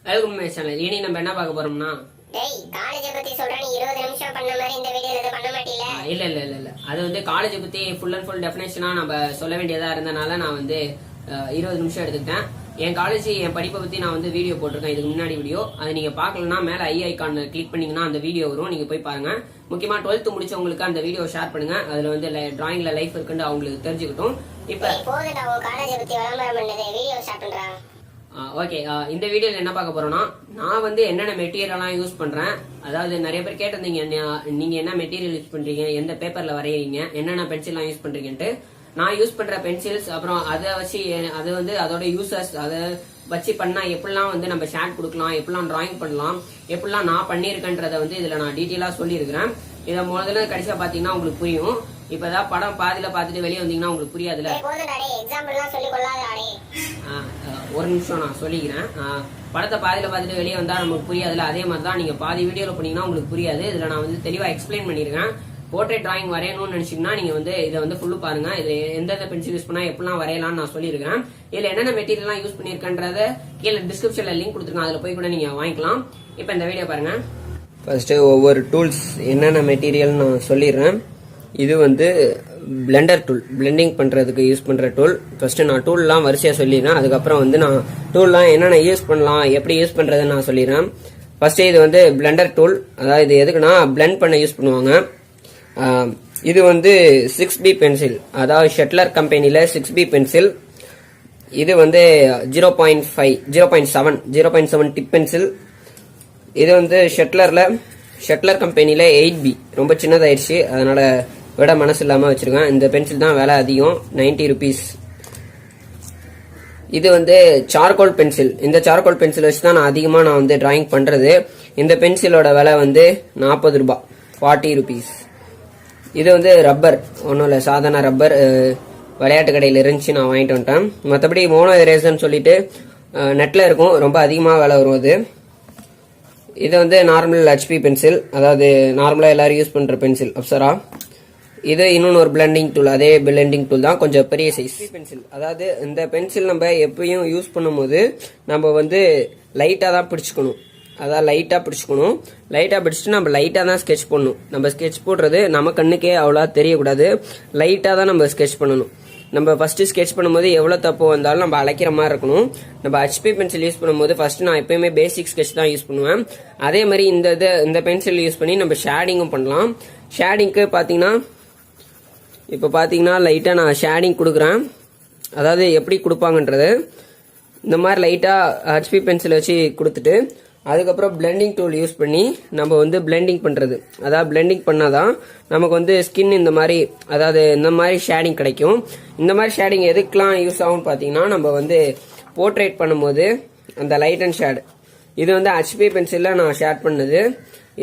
Welcome my channel. இனி நம்ம என்ன பார்க்க போறோம்னா, டேய் காலேஜ் பத்தி சொல்ற நீ 20 நிமிஷம் பண்ண மாதிரி இந்த வீடியோல இத பண்ண மாட்டீல? இல்ல அது வந்து காலேஜ் பத்தி ஃபுல் அண்ட் ஃபுல் டெஃபினேஷனா நம்ம சொல்ல வேண்டியதா இருந்தனால நான் வந்து 20 நிமிஷம் எடுத்துக்கிட்டேன். என் காலேஜ் என் படிப்பை பத்தி நான் வந்து வீடியோ போட்டிருக்கேன், இதுக்கு முன்னாடி வீடியோ. அதை நீங்க பார்க்கலன்னா மேல ஐ ஐகான் கிளிக் பண்ணீங்கன்னா அந்த வீடியோ வரும், நீங்க போய் பாருங்க. முக்கியமா 12th முடிச்சவங்களுக்கு அந்த வீடியோ ஷேர் பண்ணுங்க, அதுல வந்து டிராயிங்ல லைஃப் இருக்குன்னு அவங்களுக்கு தெரிஞ்சுக்கிட்டும். இப்ப போதுடா உன் காலேஜ் பத்தி விளம்பரம் பண்ணது, வீடியோ ஸ்டார்ட் பண்றா. ஓகே, இந்த வீடியோல என்ன பார்க்க போறோம்னா, நான் வந்து என்னென்ன மெட்டீரியல்லாம் யூஸ் பண்றேன். அதாவது நிறைய பேர் கேட்டிருந்தீங்க, நீங்க என்ன மெட்டீரியல் யூஸ் பண்றீங்க, எந்த பேப்பர்ல வரையறீங்க, என்னென்ன பென்சில்லாம் யூஸ் பண்றீங்கன்ட்டு. நான் யூஸ் பண்ற பென்சில்ஸ், அப்புறம் அதை வச்சு அது வந்து அதோட யூசர்ஸ், அதை வச்சு பண்ணா எப்படிலாம் வந்து நம்ம ஷேட் கொடுக்கலாம், எப்படிலாம் டிராயிங் பண்ணலாம், எப்படிலாம் நான் பண்ணியிருக்கேன்றதை வந்து இதுல நான் டீட்டெயிலா சொல்லியிருக்கிறேன். இதை முதல்ல கடைசியா பாத்தீங்கன்னா உங்களுக்கு புரியும். இப்பதான் படம் பாதியில பாத்துட்டு வெளியே வந்தீங்கன்னா உங்களுக்கு புரியாதுல. ஒரு நிமிஷம் நான் சொல்லிக்கிறேன். படத்தை பாதியில பாத்துட்டு வெளியே வந்தா நமக்கு புரியாதுல, அதே மாதிரிதான் நீங்க பாதி வீடியோல பண்ணீங்கன்னா உங்களுக்கு புரியாது. இதுல நான் வந்து தெளிவா எக்ஸ்பிளைன் பண்ணிருக்கேன். போர்ட்ரேட் டிராயிங் வரையணும்னு நினைச்சீங்கன்னா நீங்க வந்து இதை வந்து ஃபுல்லு பாருங்க. இது எந்தெந்த பென்சில் யூஸ் பண்ணா எப்படிலாம் வரையலாம்னு நான் சொல்லியிருக்கேன். இதுல என்னென்ன மெட்டீரியல்லாம் யூஸ் பண்ணிருக்கேன்றத கீழே டிஸ்கிரிப்ஷன்ல லிங்க் கொடுத்துருக்கேன், அதுல போய் கூட நீங்க வாங்கிக்கலாம். இப்ப இந்த வீடியோ பாருங்க. ஃபர்ஸ்ட் ஒவ்வொரு டூல்ஸ் என்னென்ன மெட்டீரியல் நான் சொல்லிடுறேன். இது வந்து பிளெண்டர் டூல், பிளெண்டிங் பண்றதுக்கு யூஸ் பண்ற டூல். ஃபர்ஸ்ட் நான் டூல்லாம் வரிசையா சொல்லிடுறேன், அதுக்கப்புறம் வந்து நான் டூல்லாம் என்னென்ன யூஸ் பண்ணலாம், எப்படி யூஸ் பண்றதுன்னு நான் சொல்லிடுறேன். ஃபர்ஸ்ட் இது வந்து பிளெண்டர் டூல், அதாவது இது எதுக்குன்னா பிளெண்ட் பண்ண யூஸ் பண்ணுவாங்க. இது வந்து 6B பென்சில், அதாவது ஷெட்லர் கம்பெனில 6B பென்சில். இது வந்து 0.7 டிப் பென்சில். இது வந்து ஷெட்லர் கம்பெனில 8B, ரொம்ப சின்னதாயிடுச்சு, அதனால விட மனசு இல்லாம வச்சிருக்கேன். இந்த பென்சில் தான் விலை அதிகம், 90 rupees. இது வந்து சார்கோல் பென்சில். இந்த சார்கோல் பென்சில் வச்சு தான் நான் அதிகமா வந்து டிராயிங் பண்றது. இந்த பென்சிலோட விலை வந்து 40 ரூபாய், 40 rupees. இது வந்து ரப்பர், ஒன்றும் இல்லை, சாதாரண ரப்பர், விளையாட்டு கடையில் இருந்துச்சு, நான் வாங்கிட்டு வந்துட்டேன். மற்றபடி மோனோ எரேசர்னு சொல்லிட்டு நெட்ல இருக்கும், ரொம்ப அதிகமாக விலை வரும் அது. இது வந்து நார்மல் HP பென்சில், அதாவது நார்மலா எல்லாரும் யூஸ் பண்ற பென்சில், அப்சரா. இது இன்னொன்று ஒரு பிளெண்டிங் டூல், அதே பிளெண்டிங் டூல் தான், கொஞ்சம் பெரிய சைஸ் பென்சில். அதாவது இந்த பென்சில் நம்ம எப்பயும் யூஸ் பண்ணும்போது நம்ம வந்து லைட்டா தான் பிடிச்சுக்கணும். அதான் லைட்டா பிடிச்சிட்டு நம்ம லைட்டா தான் ஸ்கெட்ச் பண்ணணும். நம்ம ஸ்கெட்ச் போடுறது நம்ம கண்ணுக்கே அவ்வளோ தெரியக்கூடாது, லைட்டா தான் நம்ம ஸ்கெட்ச் பண்ணணும். நம்ம ஃபர்ஸ்ட் ஸ்கெட்ச் பண்ணும்போது எவ்வளவு தப்பு வந்தாலும் நம்ம அழைக்கிற மாதிரி இருக்கணும். நம்ம HP பென்சில் யூஸ் பண்ணும்போது ஃபர்ஸ்ட் நான் எப்பயுமே பேசிக் ஸ்கெட்ச் தான் யூஸ் பண்ணுவேன். அதே மாதிரி இந்த பென்சில் யூஸ் பண்ணி நம்ம ஷேடிங்கும் பண்ணலாம். ஷேடிங்க்கு பாத்தீங்கன்னா இப்ப பாத்தீங்கன்னா லைட்டா நான் ஷேடிங் கொடுக்குறேன். அதாவது எப்படி கொடுப்பாங்கன்றது, இந்த மாதிரி லைட்டா HP பென்சில் வச்சு கொடுத்துட்டு அதுக்கப்புறம் பிளெண்டிங் டூல் யூஸ் பண்ணி நம்ம வந்து பிளெண்டிங் பண்றது. அதாவது பிளெண்டிங் பண்ணாதான் நமக்கு வந்து ஸ்கின் இந்த மாதிரி, அதாவது இந்த மாதிரி ஷேடிங் கிடைக்கும். இந்த மாதிரி ஷேடிங் எதுக்கெல்லாம் யூஸ் ஆகும் பாத்தீங்கன்னா, நம்ம வந்து போர்ட்ரேட் பண்ணும்போது அந்த லைட் அண்ட் ஷேட், இது வந்து HP பென்சில்ல நான் ஷேட் பண்ணது.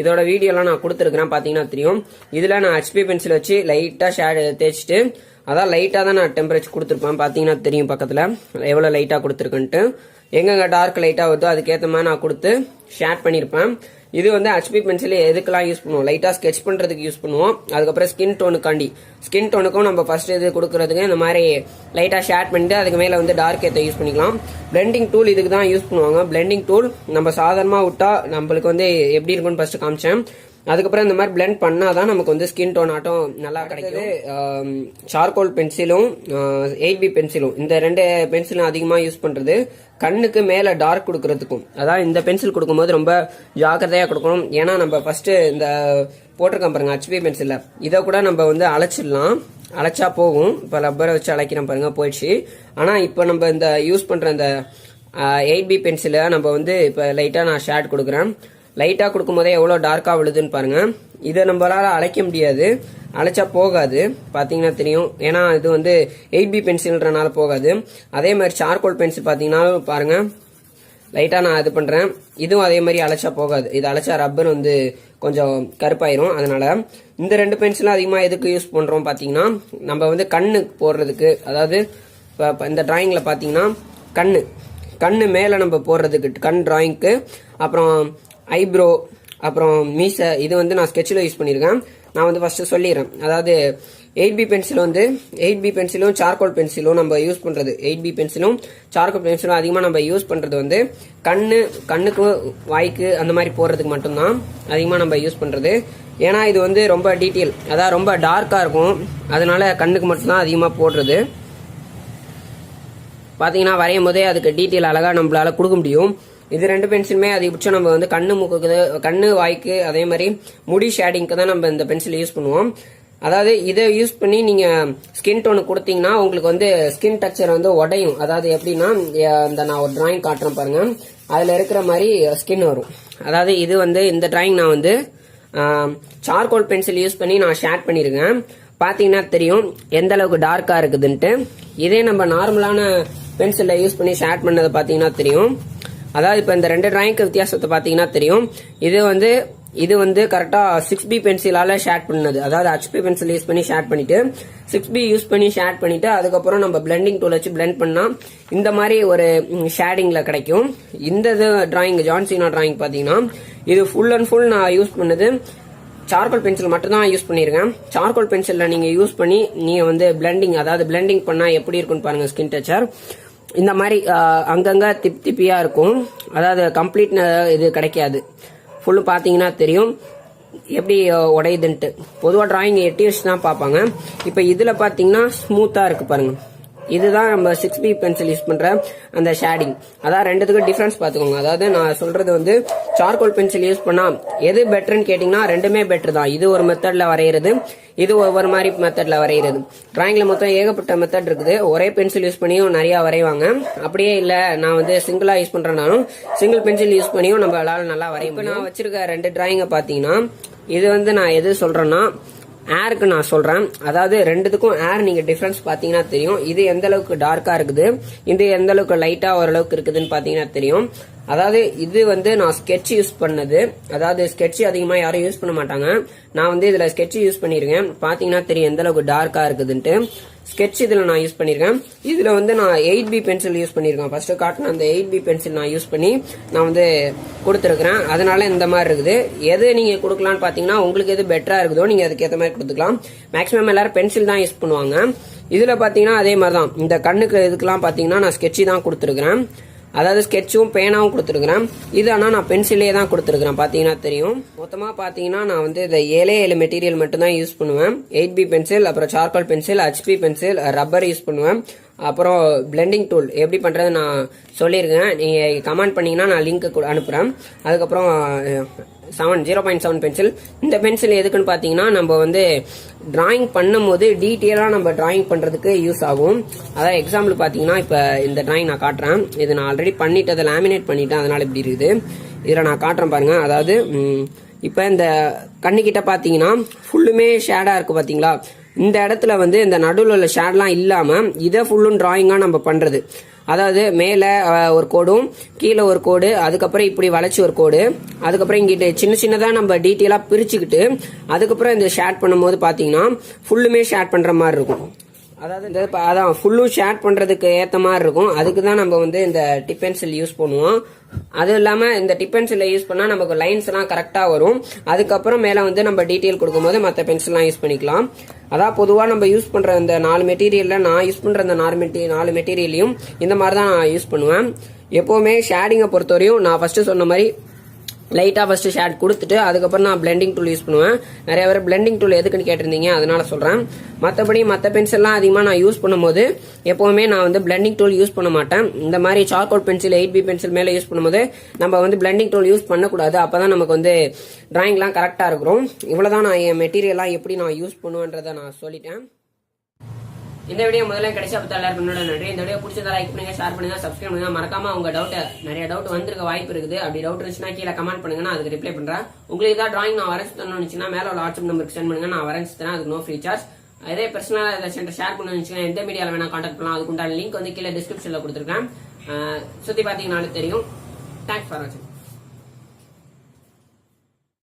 இதோட வீடியோலாம் நான் கொடுத்துருக்கிறேன், பாத்தீங்கன்னா தெரியும். இதுல நான் HP பென்சில் வச்சு லைட்டா ஷேட் தேய்ச்சிட்டு, அதான் லைட்டா தான் நான் டெம்பரேச்சர் கொடுத்துருப்பேன், பாத்தீங்கன்னா தெரியும் பக்கத்துல எவ்வளவு லைட்டா கொடுத்துருக்கேன்ட்டு. எங்க டார்க் லைட்டா வருதோ அதுக்கேற்ற மாதிரி நான் கொடுத்து ஷேட் பண்ணிருப்பேன். இது வந்து HP பென்சில் எதுக்கெல்லாம் யூஸ் பண்ணுவோம், லைட்டா ஸ்கெட்ச் பண்றதுக்கு யூஸ் பண்ணுவோம். அதுக்கப்புறம் ஸ்கின் டோனுக்கும் நம்ம ஃபர்ஸ்ட் இது கொடுக்கறதுக்கு இந்த மாதிரி லைட்டா ஷேட் பண்ணிட்டு அதுக்கு மேல வந்து டார்க் ஏத்த யூஸ் பண்ணிக்கலாம். பிளெண்டிங் டூல் இதுக்கு தான் யூஸ் பண்ணுவாங்க. பிளெண்டிங் டூல் நம்ம சாதாரணமா விட்டா நம்மளுக்கு வந்து எப்படி இருக்கும்னு ஃபர்ஸ்ட் காமிச்சேன். அதுக்கப்புறம் இந்த மாதிரி பிளெண்ட் பண்ணாதான் நமக்கு வந்து ஸ்கின் டோன் ஆட்டம் நல்லா கிடைக்கும். சார்கோல் பென்சிலும் 8B பென்சிலும், இந்த 2 பென்சிலும் அதிகமா யூஸ் பண்றது கண்ணுக்கு மேல டார்க் கொடுக்கறதுக்கும். அதான் இந்த பென்சில் கொடுக்கும்போது ரொம்ப ஜாக்கிரதையா கொடுக்கணும். ஏன்னா நம்ம ஃபர்ஸ்ட் இந்த போட்டிருக்கோம் பாருங்க HP பென்சில்ல, இதை கூட நம்ம வந்து அழைச்சிடலாம், அழைச்சா போகும். இப்ப ரப்பரை வச்சு அழைக்கிறோம் பாருங்க, போயிடுச்சு. ஆனா இப்ப நம்ம இந்த யூஸ் பண்ற இந்த 8B பென்சில நம்ம வந்து இப்ப லைட்டா நான் ஷேட் கொடுக்குறேன். லைட்டா கொடுக்கும் போதே எவ்வளவு டார்க்கா விழுதுன்னு பாருங்க. இதை நம்மளால அழைக்க முடியாது, அழைச்சா போகாது, பாத்தீங்கன்னா தெரியும். ஏன்னா இது வந்து 8B பென்சில்ன்றனால போகாது. அதே மாதிரி சார்கோல் பென்சில் பாத்தீங்கன்னா பாருங்க, லைட்டா நான் இது பண்றேன், இதுவும் அதே மாதிரி அழைச்சா போகாது. இது அழைச்சா ரப்பர் வந்து கொஞ்சம் கருப்பாயிரும். அதனால இந்த 2 பென்சிலும் அதிகமா எதுக்கு யூஸ் பண்றோம் பாத்தீங்கன்னா, நம்ம வந்து கண்ணு போடுறதுக்கு. அதாவது இந்த டிராயிங்ல பாத்தீங்கன்னா கண்ணு மேல நம்ம போடுறதுக்கு, கண் டிராயிங்க்கு, அப்புறம் ஐப்ரோ, அப்புறம் மீசை, இது வந்து நான் ஸ்கெட்சில் யூஸ் பண்ணியிருக்கேன். நான் வந்து ஃபர்ஸ்ட் சொல்லிடுறேன். அதாவது 8B பென்சில் வந்து 8B பென்சிலும் சார்கோல் பென்சிலும் நம்ம யூஸ் பண்றது 8B பென்சிலும் சார்கோல் பென்சிலும் அதிகமாக நம்ம யூஸ் பண்றது வந்து கண்ணுக்கு வாய்க்கு அந்த மாதிரி போடுறதுக்கு மட்டும்தான் அதிகமாக நம்ம யூஸ் பண்றது. ஏன்னா இது வந்து ரொம்ப டீட்டெயில், அதாவது ரொம்ப டார்க்கா இருக்கும், அதனால கண்ணுக்கு மட்டும்தான் அதிகமாக போடுறது. பாத்தீங்கன்னா வரையும் போதே அதுக்கு டீட்டெயில் அழகா நம்மளால கொடுக்க முடியும். இது 2 பென்சிலுமே அதிகபட்சம் நம்ம வந்து கண்ணு வாய்க்கு அதே மாதிரி முடி ஷேடிங்க்கு தான் நம்ம இந்த பென்சில் யூஸ் பண்ணுவோம். அதாவது இதை யூஸ் பண்ணி நீங்க ஸ்கின் டோனு கொடுத்தீங்கன்னா உங்களுக்கு வந்து ஸ்கின் டெக்ஸ்சர் வந்து உடையும். அதாவது எப்படின்னா இந்த நான் ஒரு டிராயிங் காட்டுறேன் பாருங்க, அதுல இருக்கிற மாதிரி ஸ்கின் வரும். அதாவது இது வந்து இந்த டிராயிங் நான் வந்து சார்கோல் பென்சில் யூஸ் பண்ணி நான் ஷேட் பண்ணிருக்கேன். பாத்தீங்கன்னா தெரியும் எந்த அளவுக்கு டார்க்கா இருக்குதுன்ட்டு. இதே நம்ம நார்மலான பென்சிலை யூஸ் பண்ணி ஷேட் பண்ணதை பாத்தீங்கன்னா தெரியும். அதாவது இப்ப இந்த 2 டிராயிங்க்கு வித்தியாசத்தை பாத்தீங்கன்னா தெரியும். இது வந்து கரெக்டா 6B பென்சிலால ஷேட் பண்ணது. அதாவது HP பென்சில் யூஸ் பண்ணி ஷேட் பண்ணிட்டு 6B யூஸ் பண்ணி ஷேட் பண்ணிட்டு அதுக்கப்புறம் நம்ம பிளெண்டிங் டூல் வச்சு பிளெண்ட் பண்ணா இந்த மாதிரி ஒரு ஷேடிங்ல கிடைக்கும். இந்த டிராயிங் ஜான்சீனா டிராயிங் பாத்தீங்கன்னா இது ஃபுல் அண்ட் ஃபுல் நான் யூஸ் பண்ணது சார்கோல் பென்சில் மட்டும் தான் யூஸ் பண்ணிருக்கேன். சார்கோல் பென்சில்ல நீங்க யூஸ் பண்ணி நீங்க வந்து பிளெண்டிங் பண்ணா எப்படி இருக்குன்னு பாருங்க. ஸ்கின் டெக்ஸ்சர் இந்த மாதிரி அங்கங்க திப்பியா இருக்கும். அதாவது கம்ப்ளீட் இது கிடைக்காது. ஃபுல்லு பாத்தீங்கன்னா தெரியும் எப்படி உடையுதுன்ட்டு. பொதுவா டிராயிங் 8 வச்சு தான் பார்ப்பாங்க. இப்ப இதுல பாத்தீங்கன்னா ஸ்மூத்தா இருக்கு பாருங்க. இதுதான் நம்ம 6B பென்சில் யூஸ் பண்ற அந்த ஷேடிங். அதான் ரெண்டுத்துக்கும் டிஃபரன்ஸ் பாத்துக்கோங்க. அதாவது நான் சொல்றது வந்து சார்கோல் பென்சில் யூஸ் பண்ணா எது பெட்டர்னு கேட்டீங்கன்னா ரெண்டுமே பெட்டர் தான். இது ஒரு மெத்தட்ல வரைகிறது, இது ஒவ்வொரு மாதிரி மெத்தட்ல வரைகிறது. டிராயிங்ல மொத்தம் ஏகப்பட்ட மெத்தட் இருக்குது. ஒரே பென்சில் யூஸ் பண்ணியும் நிறைய வரைவாங்க. அப்படியே இல்ல நான் வந்து சிங்கிளா யூஸ் பண்றேன்னாலும் சிங்கிள் பென்சில் யூஸ் பண்ணியும் நம்மளால நல்லா வரையும். இப்ப நான் வச்சிருக்க 2 டிராயிங்க பாத்தீங்கன்னா இது வந்து நான் எது சொல்றேன்னா ஏருக்கு நான் சொல்றேன். அதாவது ரெண்டுத்துக்கும் ஏர் நீங்க டிஃபரன்ஸ் பாத்தீங்கன்னா தெரியும். இது எந்த அளவுக்கு டார்க்கா இருக்குது, இது எந்த அளவுக்கு லைட்டா ஓரளவுக்கு இருக்குதுன்னு பாத்தீங்கன்னா தெரியும். அதாவது இது வந்து நான் ஸ்கெட்ச் யூஸ் பண்ணது. அதாவது ஸ்கெட்ச் அதிகமா யாரும் யூஸ் பண்ண மாட்டாங்க. நான் வந்து இதுல ஸ்கெட்ச் யூஸ் பண்ணிருக்கேன். பாத்தீங்கன்னா தெரியும் எந்த அளவுக்கு டார்க்கா இருக்குதுன்ட்டு. ஸ்கெட்ச் இதுல நான் யூஸ் பண்ணிருக்கேன். இதுல வந்து நான் 8B பென்சில் யூஸ் பண்ணிருக்கேன். ஃபர்ஸ்ட் காட்டின அந்த 8B பென்சில் நான் யூஸ் பண்ணி நான் வந்து கொடுத்துருக்கேன். அதனால இந்த மாதிரி இருக்குது. எது நீங்க கொடுக்கலாம்னு பாத்தீங்கன்னா உங்களுக்கு எது பெட்டரா இருக்குதோ நீங்க அதுக்கு ஏற்ற மாதிரி கொடுத்துக்கலாம். மேக்ஸிமம் எல்லாரும் பென்சில் தான் யூஸ் பண்ணுவாங்க. இதுல பாத்தீங்கன்னா அதே மாதிரி தான். இந்த கண்ணுக்கு இதுக்கெல்லாம் பாத்தீங்கன்னா நான் ஸ்கெட்ச் தான் கொடுத்துருக்கேன். அதாவது ஸ்கெட்சும் பேனாவும் கொடுத்துருக்கேன். இது ஆனா நான் பென்சிலே தான் கொடுத்துருக்கேன். பாத்தீங்கன்னா தெரியும். மொத்தமா பாத்தீங்கன்னா நான் வந்து இந்த 7 மெட்டீரியல் மட்டும் தான் யூஸ் பண்ணுவேன். 8B பென்சில், அப்புறம் charcoal pencil, HP pencil, rubber use பண்ணுவேன். அப்புறம் பிளெண்டிங் டூல் எப்படி பண்றது நான் சொல்லியிருக்கேன். நீங்க கமெண்ட் பண்ணீங்கன்னா நான் லிங்க் அனுப்புறேன். அதுக்கப்புறம் 0.7 பென்சில். இந்த பென்சில் எதுக்குன்னு பாத்தீங்கன்னா நம்ம வந்து டிராயிங் பண்ணும் போது டீட்டெயிலா நம்ம டிராயிங் பண்றதுக்கு யூஸ் ஆகும். அதாவது எக்ஸாம்பிள் பாத்தீங்கன்னா இப்ப இந்த டிராயிங் நான் காட்டுறேன். இது நான் ஆல்ரெடி பண்ணிட்டு அதை லேமினேட் பண்ணிட்டேன், அதனால இப்படி இருக்குது. இதுல நான் காட்டுறேன் பாருங்க. அதாவது இப்ப இந்த கண்ணுகிட்ட பாத்தீங்கன்னா ஃபுல்லுமே ஷேடா இருக்கு பாத்தீங்களா. இந்த இடத்துல வந்து இந்த நடுவில் உள்ள ஷேட்லாம் இல்லாம இதை ஃபுல்லும் டிராயிங்கா நம்ம பண்றது. அதாவது மேல ஒரு கோடும் கீழே ஒரு கோடு, அதுக்கப்புறம் இப்படி வளைச்சு ஒரு கோடு, அதுக்கப்புறம் இங்கிட்ட சின்ன சின்னதா நம்ம டீட்டெயிலா பிரிச்சுக்கிட்டு அதுக்கப்புறம் இந்த ஷேட் பண்ணும்போது பாத்தீங்கன்னா ஃபுல்லுமே ஷேட் பண்ற மாதிரி இருக்கும். அதாவது அதான் ஃபுல்லும் ஷேட் பண்றதுக்கு ஏத்த மாதிரி இருக்கும். அதுக்கு தான் நம்ம வந்து இந்த டிப் பென்சில் யூஸ் பண்ணுவோம். அது இல்லாம இந்த டிப் பென்சில் யூஸ் பண்ணா நமக்கு லைன்ஸ் எல்லாம் கரெக்டா வரும். அதுக்கப்புறம் மேல வந்து நம்ம டீட்டெயில் கொடுக்கும்போது மற்ற பென்சில் எல்லாம் யூஸ் பண்ணிக்கலாம். அதான் பொதுவா நம்ம யூஸ் பண்ற இந்த 4 மெட்டீரியல்ல நான் யூஸ் பண்ற இந்த 4 மெட்டீரியலையும் இந்த மாதிரி தான் நான் யூஸ் பண்ணுவேன். எப்பவுமே ஷேடிங்கை பொறுத்தவரையும் நான் ஃபர்ஸ்ட் சொன்ன மாதிரி லைட்டா ஃபர்ஸ்ட் ஷேட் கொடுத்துட்டு அதுக்கப்புறம் நான் பிளெண்டிங் டூல் யூஸ் பண்ணுவேன். நிறைய பேர் பிளெண்டிங் டூல் எதுக்குன்னு கேட்டிருந்தீங்க, அதனால சொல்றேன். மற்றபடி மற்ற பென்சில்லாம் அதிகமாக நான் யூஸ் பண்ணும்போது எப்பவுமே நான் வந்து பிளெண்டிங் டூல் யூஸ் பண்ண மாட்டேன். இந்த மாதிரி சார்கோல் பென்சில் 8B பென்சில் மேல யூஸ் பண்ணும்போது நம்ம வந்து பிளெண்டிங் டூல் யூஸ் பண்ணக்கூடாது. அப்பதான் நமக்கு வந்து டிராயிங்லாம் கரெக்டா இருக்கும். இவ்வளவுதான் நான் என் மெட்டீரியல்லாம் எப்படி நான் யூஸ் பண்ணுவேன்றதை நான் சொல்லிட்டேன். இந்த வீடியோ முதல்ல கிடைச்சா பத்தி எல்லாருக்கும் நன்றி. இந்த வீடியோ பிடிச்சதா லைக் பண்ணுங்க, ஷேர் பண்ணுங்க, சப்ஸ்கிரைப் பண்ணுங்க. மறக்காம உங்க நிறைய டவுட் வந்திருக்க வாய்ப்பு இருக்குது. அப்படி டவுட் இருந்துச்சுன்னா கீழே கமெண்ட் பண்ணுங்க, நான் அதுக்கு ரிப்ளை பண்றேன். உங்களுக்கு ஏதாவது டிராயிங் நான் வரைச்சு தரணும்னுச்சுன்னா மேல உள்ள வாட்ஸ்அப் நம்பருக்கு சென்ட் பண்ணுங்க, நான் வரைச்சு தரேன். அதுக்கு நோ ஃப்ரீ சார்ஜ். அதே பர்சனலா ஏதாச்சும் ஷேர் பண்ணணும்னுச்சுன்னா எந்த மீடியால வேணா கான்டாக்ட் பண்ணலாம். அதுக்கு உண்டான லிங்க் வந்து கீழே டிஸ்கிரிப்ஷன்ல கொடுத்துருக்கேன். சுத்தி பாத்தீங்கன்னாலும் தெரியும். தேங்க்ஸ் ஃபார் வாட்சிங்.